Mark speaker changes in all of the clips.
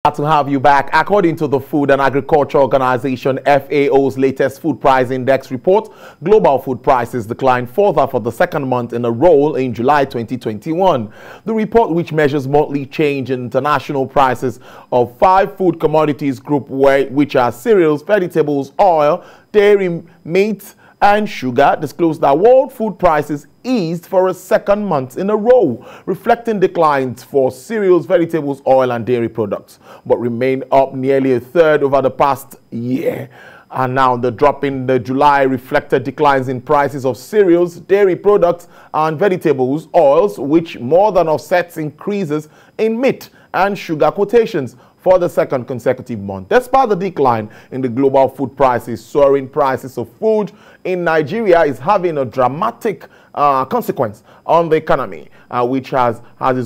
Speaker 1: Glad to have you back. According to the Food and Agriculture Organization FAO's latest food price index report, global food prices declined further for the second month in a row in July 2021. The report, which measures monthly change in international prices of 5 food commodities group, which are cereals, vegetables, oil, dairy, meat, and sugar, disclosed that world food prices eased for a second month in a row, reflecting declines for cereals, vegetables, oil, and dairy products, but remained up nearly a third over the past year. And now the drop in the July reflected declines in prices of cereals, dairy products, and vegetables, oils, which more than offsets increases in meat and sugar quotations for the second consecutive month. Despite the decline in the global food prices, soaring prices of food in Nigeria is having a dramatic consequence on the economy, which has had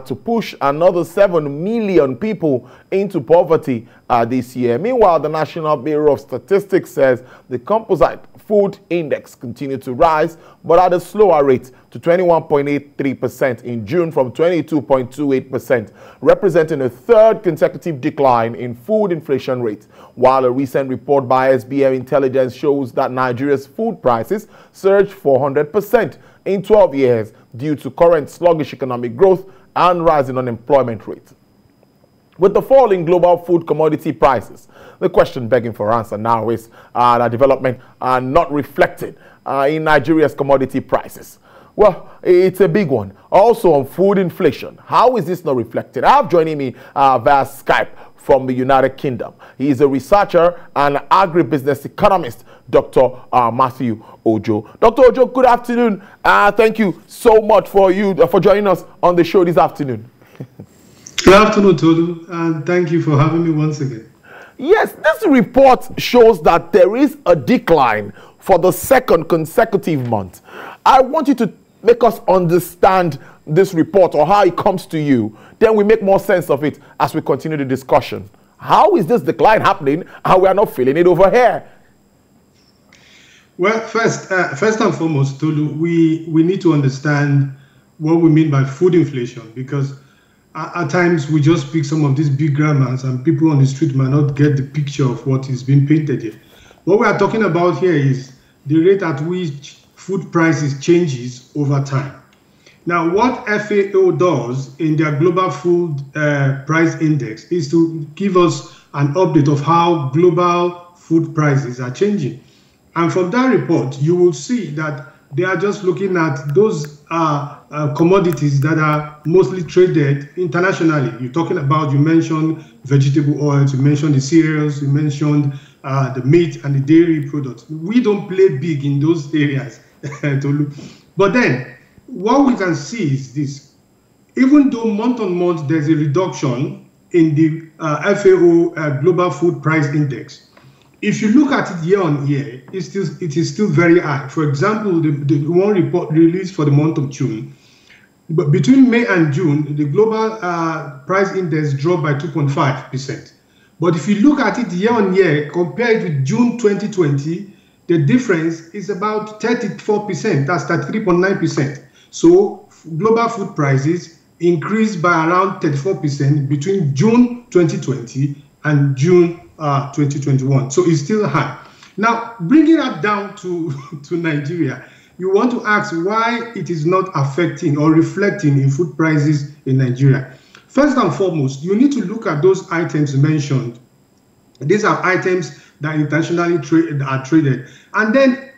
Speaker 1: to push another 7 million people into poverty this year. Meanwhile, the National Bureau of Statistics says the composite food index continued to rise, but at a slower rate to 21.83% in June from 22.28%, representing a third consecutive decline in food inflation rate, while a recent report by SBM Intelligence shows that Nigeria's food prices surged 400% in 12 years due to current sluggish economic growth and rising unemployment rate. With the fall in global food commodity prices, the question begging for answer now is that development are not reflected in Nigeria's commodity prices. Well, it's a big one. Also on food inflation, how is this not reflected? I have joining me via Skype from the United Kingdom. He is a researcher and agribusiness economist, Dr. Matthew Ojo. Dr. Ojo, good afternoon. Thank you so much for joining us on the show this afternoon.
Speaker 2: Good afternoon, Tolu, and thank you for having me once again.
Speaker 1: Yes, this report shows that there is a decline for the second consecutive month. I want you to make us understand this report or how it comes to you. Then we make more sense of it as we continue the discussion. How is this decline happening and we are not feeling it over here?
Speaker 2: Well, first and foremost, Tolu, we need to understand what we mean by food inflation, because at times we just speak some of these big grammars and people on the street might not get the picture of what is being painted here. What we are talking about here is the rate at which food prices changes over time. Now, what FAO does in their global food price index is to give us an update of how global food prices are changing. And from that report, you will see that they are just looking at those commodities that are mostly traded internationally. You mentioned vegetable oils, you mentioned the cereals, you mentioned the meat and the dairy products. We don't play big in those areas. But then, what we can see is this. Even though month on month there's a reduction in the FAO Global Food Price Index, if you look at it year on year, it is still very high. For example, the one report released for the month of June, but between May and June, the global price index dropped by 2.5%. But if you look at it year on year, compared with June 2020, the difference is about 34%. That's 33.9%. So global food prices increased by around 34% between June 2020 and June 2021. So it's still high. Now, bringing that down to Nigeria, you want to ask why it is not affecting or reflecting in food prices in Nigeria. First and foremost, you need to look at those items mentioned. These are items that internationally are traded. And then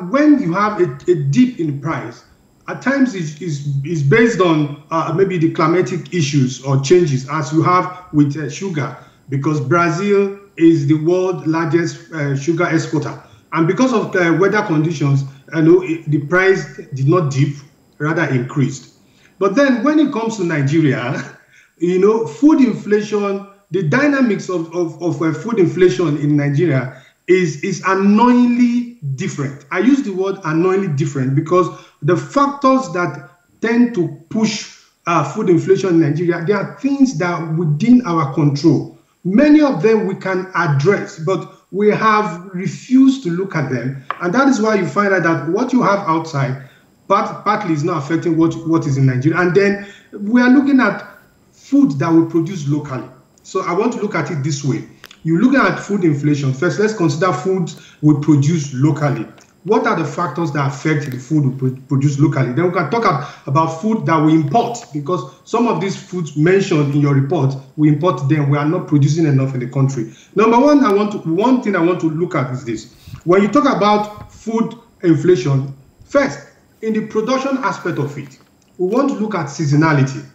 Speaker 2: when you have a dip in price, at times it's based on maybe the climatic issues or changes, as you have with sugar, because Brazil is the world's largest sugar exporter. And because of weather conditions, the price did not dip, rather increased. But then when it comes to Nigeria, food inflation, the dynamics of food inflation in Nigeria is annoyingly different. I use the word annoyingly different because the factors that tend to push food inflation in Nigeria, there are things that are within our control. Many of them we can address, but we have refused to look at them. And that is why you find out that what you have outside partly is not affecting what is in Nigeria. And then we are looking at food that we produce locally. So I want to look at it this way. You look at food inflation. First, let's consider foods we produce locally. What are the factors that affect the food we produce locally? Then we can talk about food that we import, because some of these foods mentioned in your report, we import them. We are not producing enough in the country. Number one, one thing I want to look at is this. When you talk about food inflation, first, in the production aspect of it, we want to look at seasonality.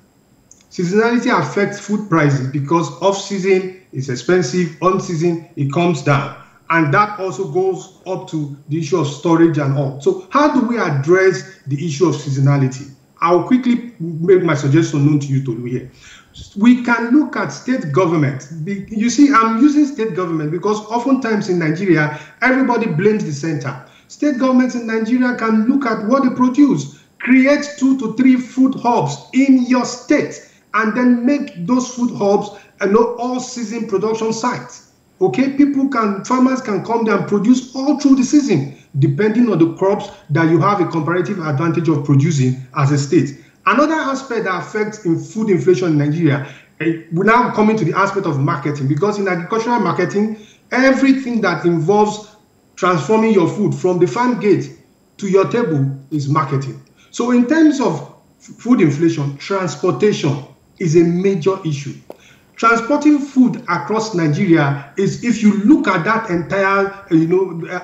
Speaker 2: Seasonality affects food prices because off-season is expensive, on-season it comes down. And that also goes up to the issue of storage and all. So how do we address the issue of seasonality? I'll quickly make my suggestion known to you, Tolu, here. We can look at state government. You see, I'm using state government because oftentimes in Nigeria, everybody blames the center. State governments in Nigeria can look at what they produce, create 2 to 3 food hubs in your state, and then make those food hubs all-season production sites. Okay, farmers can come there and produce all through the season, depending on the crops that you have a comparative advantage of producing as a state. Another aspect that affects in food inflation in Nigeria, we're now coming to the aspect of marketing, because in agricultural marketing, everything that involves transforming your food from the farm gate to your table is marketing. So in terms of food inflation, transportation is a major issue. Transporting food across Nigeria is, if you look at that entire,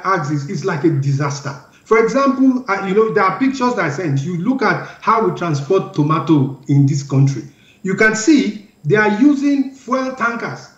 Speaker 2: axis, it's like a disaster. For example, there are pictures that I sent. You look at how we transport tomato in this country. You can see they are using fuel tankers.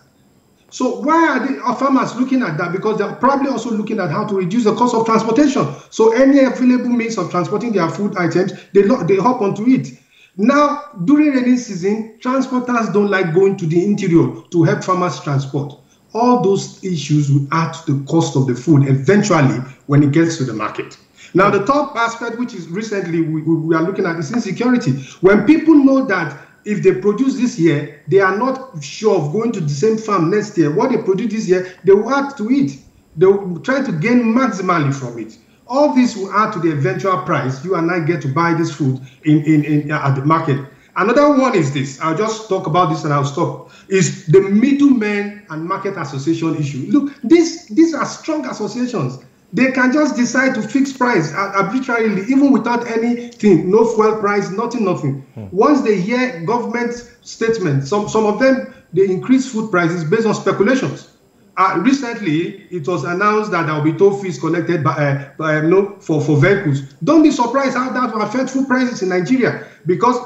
Speaker 2: So why are farmers looking at that? Because they're probably also looking at how to reduce the cost of transportation. So any available means of transporting their food items, they hop onto it. Now, during rainy season, transporters don't like going to the interior to help farmers transport. All those issues will add to the cost of the food eventually when it gets to the market. Now, the top aspect, which is recently we are looking at, is insecurity. When people know that if they produce this year, they are not sure of going to the same farm next year. What they produce this year, they will add to it. They will try to gain maximally from it. All this will add to the eventual price you and I get to buy this food at the market. Another one is this. I'll just talk about this and I'll stop. Is the middlemen and market association issue. Look, these are strong associations. They can just decide to fix price arbitrarily, even without anything, no fuel price, nothing. Once they hear government statements, some of them, they increase food prices based on speculations. Recently, it was announced that there will be toll fees collected for vehicles. Don't be surprised how that will affect food prices in Nigeria, because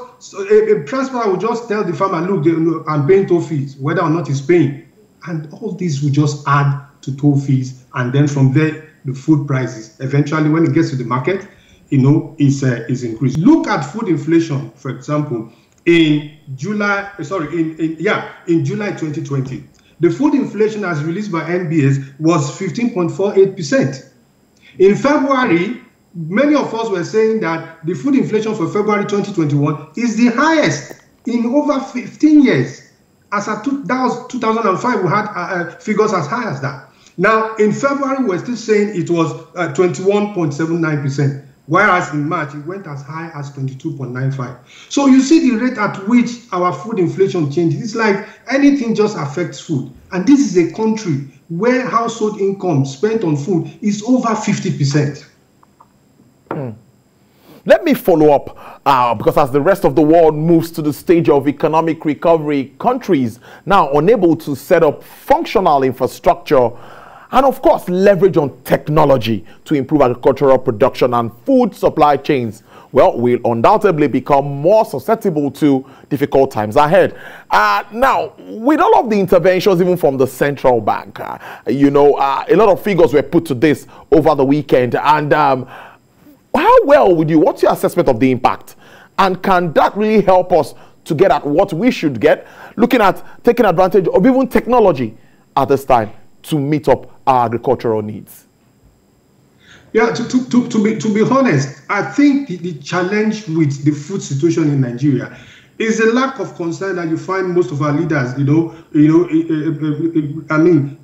Speaker 2: a transporter will just tell the farmer, look, I'm paying toll fees, whether or not he's paying. And all this will just add to toll fees. And then from there, the food prices, eventually, when it gets to the market, is increased. Look at food inflation, for example, in July 2020. The food inflation as released by NBS was 15.48%. In February, many of us were saying that the food inflation for February 2021 is the highest in over 15 years. As at 2005, we had figures as high as that. Now, in February, we're still saying it was 21.79%. Whereas in March, it went as high as 22.95. So you see the rate at which our food inflation changes. It's like anything just affects food. And this is a country where household income spent on food is over 50%.
Speaker 1: Let me follow up, because as the rest of the world moves to the stage of economic recovery, countries now unable to set up functional infrastructure and, of course, leverage on technology to improve agricultural production and food supply chains, well, will undoubtedly become more susceptible to difficult times ahead. Now, with all of the interventions, even from the central bank, a lot of figures were put to this over the weekend. And what's your assessment of the impact? And can that really help us to get at what we should get, looking at taking advantage of even technology at this time to meet up our agricultural needs?
Speaker 2: Yeah, to be honest, I think the challenge with the food situation in Nigeria is the lack of concern that you find most of our leaders,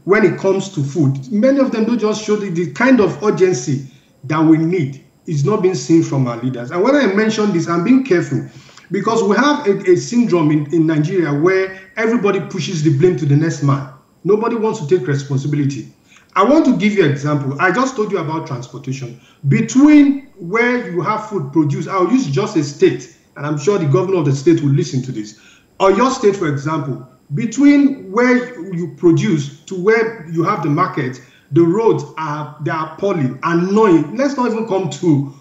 Speaker 2: when it comes to food. Many of them don't just show the kind of urgency that we need is not being seen from our leaders. And when I mention this, I'm being careful, Because we have a syndrome in Nigeria where everybody pushes the blame to the next man. Nobody wants to take responsibility. I want to give you an example. I just told you about transportation. Between where you have food produced, I'll use just a state, and I'm sure the governor of the state will listen to this. Or your state, for example, between where you produce to where you have the market, the roads they are appalling, annoying. Let's not even come to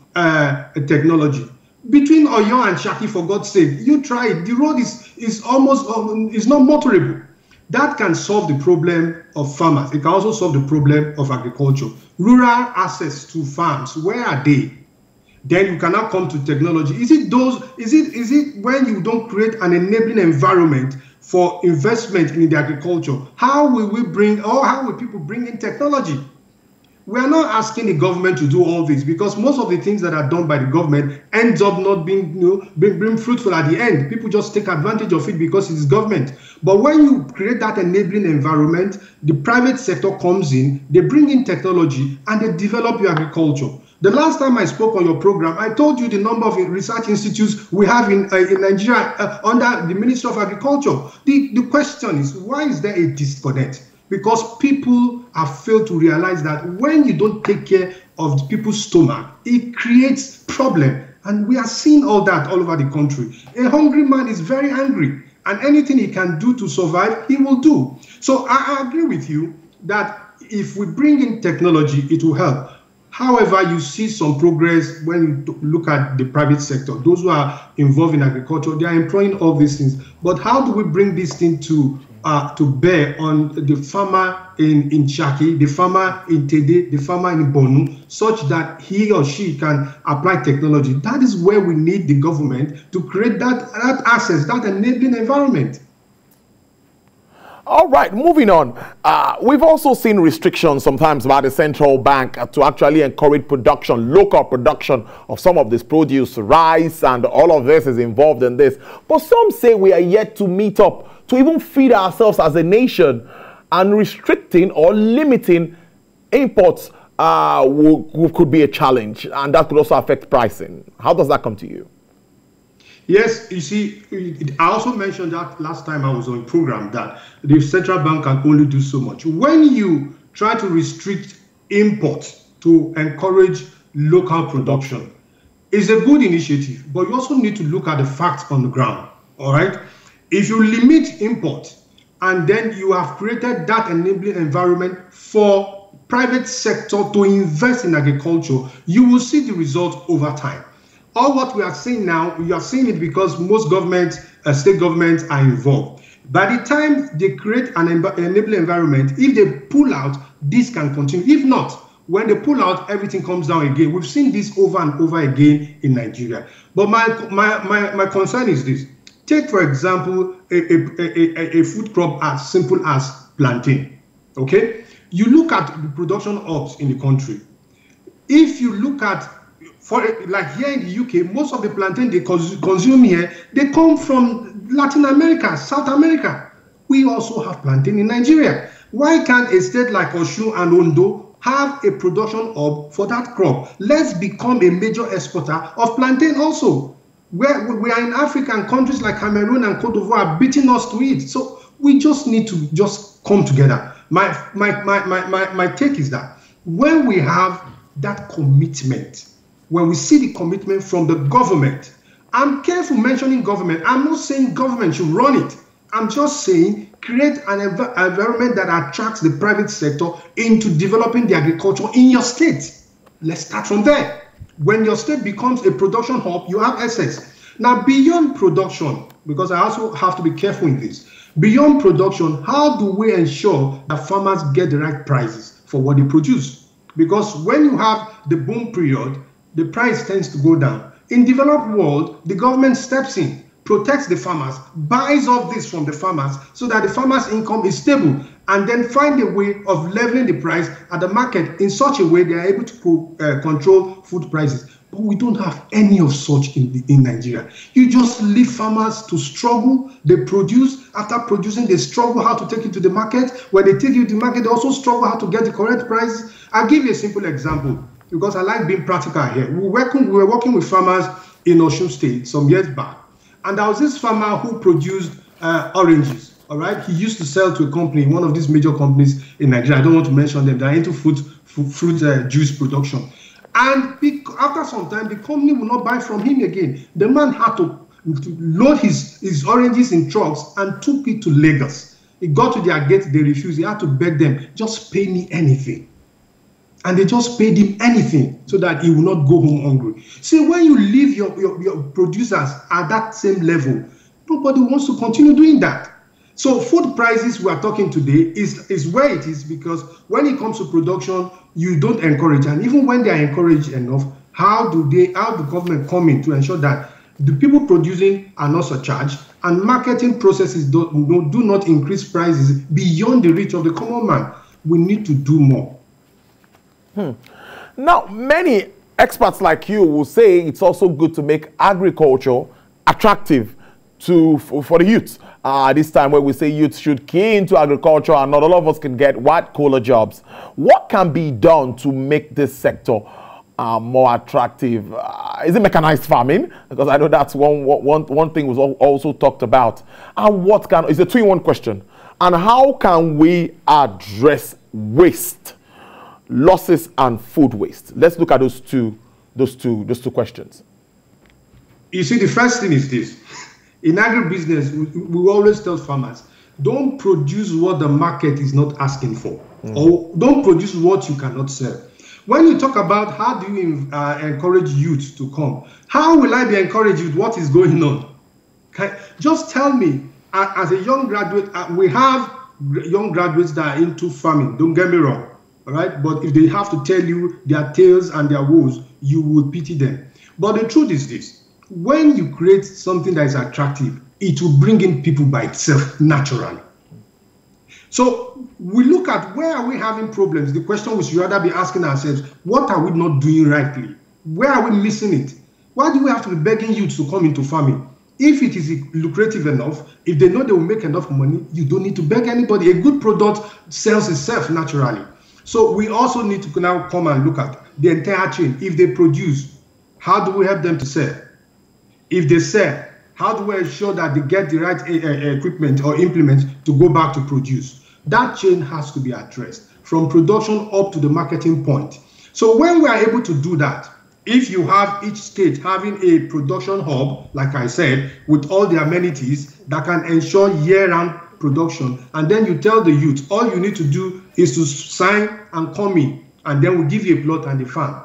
Speaker 2: technology. Between Oyo and Shaki, for God's sake, you try it. The road is almost is not motorable. That can solve the problem of farmers. It can also solve the problem of agriculture. Rural access to farms, where are they? Then you cannot come to technology. Is it when you don't create an enabling environment for investment in the agriculture? How will people bring in technology? We are not asking the government to do all this, because most of the things that are done by the government ends up not being fruitful at the end. People just take advantage of it because it's government. But when you create that enabling environment, the private sector comes in, they bring in technology, and they develop your agriculture. The last time I spoke on your program, I told you the number of research institutes we have in Nigeria under the Ministry of Agriculture. The question is, why is there a disconnect? Because people have failed to realize that when you don't take care of the people's stomach, it creates problem. And we are seeing all that all over the country. A hungry man is very angry, and anything he can do to survive, he will do. So I agree with you that if we bring in technology, it will help. However, you see some progress when you look at the private sector. Those who are involved in agriculture, they are employing all these things. But how do we bring this thing to bear on the farmer in Shaki, the farmer in Tede, the farmer in Bonu, such that he or she can apply technology? That is where we need the government to create that access, that enabling environment.
Speaker 1: All right, moving on. We've also seen restrictions sometimes by the central bank to actually encourage production, local production of some of this produce, rice, and all of this is involved in this. But some say we are yet to meet up to even feed ourselves as a nation, and restricting or limiting imports could be a challenge, and that could also affect pricing. How does that come to you?
Speaker 2: Yes, you see, I also mentioned that last time I was on program, that the central bank can only do so much. When you try to restrict import to encourage local production, it's a good initiative, but you also need to look at the facts on the ground, all right? If you limit import and then you have created that enabling environment for private sector to invest in agriculture, you will see the results over time. All what we are seeing now, we are seeing it because most governments, state governments are involved. By the time they create an enabling environment, if they pull out, this can continue. If not, when they pull out, everything comes down again. We've seen this over and over again in Nigeria. But my concern is this. Take, for example, a food crop as simple as plantain. Okay? You look at the production hubs in the country. If you look at, like here in the UK, most of the plantain they consume here, they come from Latin America, South America. We also have plantain in Nigeria. Why can't a state like Osun and Ondo have a production hub for that crop? Let's become a major exporter of plantain also. Where we are in Africa, and countries like Cameroon and Cote d'Ivoire are beating us to it. So we just need to just come together. My take is that when we have that commitment, when we see the commitment from the government, I'm careful mentioning government. I'm not saying government should run it. I'm just saying create an environment that attracts the private sector into developing the agriculture in your state. Let's start from there. When your state becomes a production hub, you have access. Now, beyond production, because I also have to be careful in this, beyond production, how do we ensure that farmers get the right prices for what they produce? Because when you have the boom period, the price tends to go down. In developed world, the government steps in, protects the farmers, buys up this from the farmers so that the farmers' income is stable, and then find a way of leveling the price at the market in such a way they are able to control food prices. But we don't have any of such in Nigeria. You just leave farmers to struggle. They produce. After producing, they struggle how to take it to the market. When they take it to the market, they also struggle how to get the correct price. I'll give you a simple example, because I like being practical here. We were working with farmers in Osun State some years back, And there was this farmer who produced oranges. All right, he used to sell to a company, one of these major companies in Nigeria. I don't want to mention them. They're into fruit juice production. And after some time, the company will not buy from him again. The man had to load his oranges in trucks and took it to Lagos. He got to their gate, they refused. He had to beg them, just pay me anything. And they just paid him anything so that he will not go home hungry. See, when you leave your producers at that same level, nobody wants to continue doing that. So food prices we are talking today is where it is, because when it comes to production, you don't encourage. And even when they are encouraged enough, how do the government come in to ensure that the people producing are not surcharged and marketing processes do not increase prices beyond the reach of the common man? We need to do more.
Speaker 1: Now, many experts like you will say it's also good to make agriculture attractive for the youth. This time where we say youth should key into agriculture and not all of us can get white-collar jobs. What can be done to make this sector more attractive? Is it mechanized farming? Because I know that's one thing was also talked about. And it's a 2-in-1 question. And how can we address waste, losses, and food waste? Let's look at those two questions.
Speaker 2: You see, the first thing is this. In agribusiness, we always tell farmers, don't produce what the market is not asking for, or don't produce what you cannot sell. When you talk about how do you encourage youth to come, how will I be encouraged with what is going on? Okay? Just tell me, as a young graduate, we have young graduates that are into farming, don't get me wrong, all right? But if they have to tell you their tales and their woes, you would pity them. But the truth is this. When you create something that is attractive, it will bring in people by itself naturally. So we look at where are we having problems. The question we should rather be asking ourselves, what are we not doing rightly? Where are we missing it? Why do we have to be begging youth to come into farming? If it is lucrative enough, if they know they will make enough money, you don't need to beg anybody. A good product sells itself naturally. So we also need to now come and look at the entire chain. If they produce, how do we help them to sell? If they sell, how do we ensure that they get the right equipment or implements to go back to produce? That chain has to be addressed from production up to the marketing point. So when we are able to do that, if you have each state having a production hub, like I said, with all the amenities that can ensure year-round production, and then you tell the youth, all you need to do is to sign and come in, and then we'll give you a plot and a farm.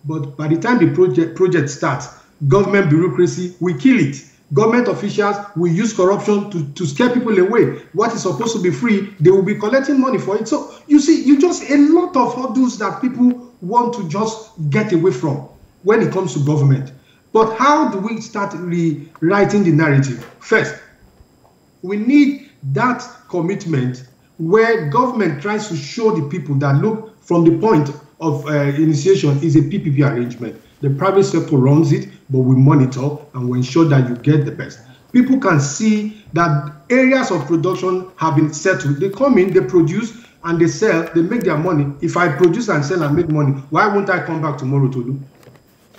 Speaker 2: But by the time the project starts, government bureaucracy will kill it. Government officials will use corruption to scare people away. What is supposed to be free, they will be collecting money for it. So you see, you just a lot of hurdles that people want to just get away from when it comes to government. But how do we start rewriting the narrative? First, we need that commitment where government tries to show the people that, look, from the point of initiation is a PPP arrangement. The private sector runs it, but we monitor and we ensure that you get the best. People can see that areas of production have been settled. They come in, they produce, and they sell, they make their money. If I produce and sell and make money, why won't I come back tomorrow to do?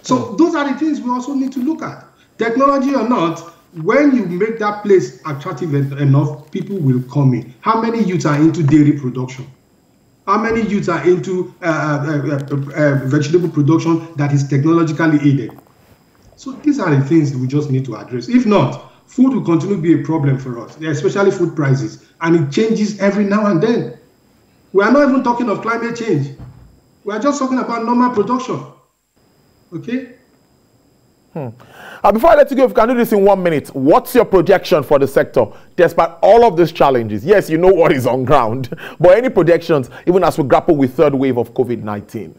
Speaker 2: So those are the things we also need to look at. Technology or not, when you make that place attractive enough, people will come in. How many youths are into dairy production? How many youths are into vegetable production that is technologically aided? So these are the things that we just need to address. If not, food will continue to be a problem for us, especially food prices. And it changes every now and then. We are not even talking of climate change. We are just talking about normal production. Okay?
Speaker 1: Before I let you go, if you can do this in 1 minute, what's your projection for the sector despite all of these challenges? Yes, you know what is on ground, but any projections, even as we grapple with third wave of COVID-19?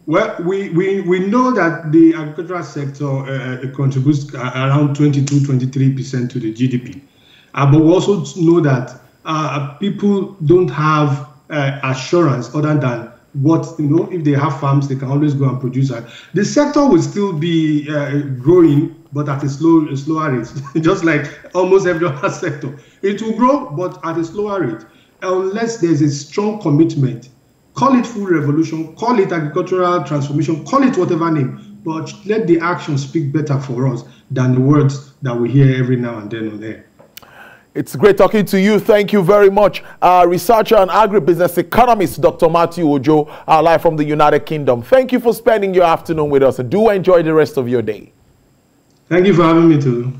Speaker 2: Well, we know that the agricultural sector contributes around 22-23% to the GDP. But we also know that people don't have assurance other than what, if they have farms, they can always go and produce that. The sector will still be growing, but at a slower rate, just like almost every other sector. It will grow, but at a slower rate, unless there's a strong commitment. Call it food revolution, call it agricultural transformation, call it whatever name. but let the actions speak better for us than the words that we hear every now and then on air.
Speaker 1: It's great talking to you. Thank you very much. Researcher and agribusiness economist, Dr. Matthew Ojo, live from the United Kingdom. Thank you for spending your afternoon with us. Do enjoy the rest of your day.
Speaker 2: Thank you for having me too.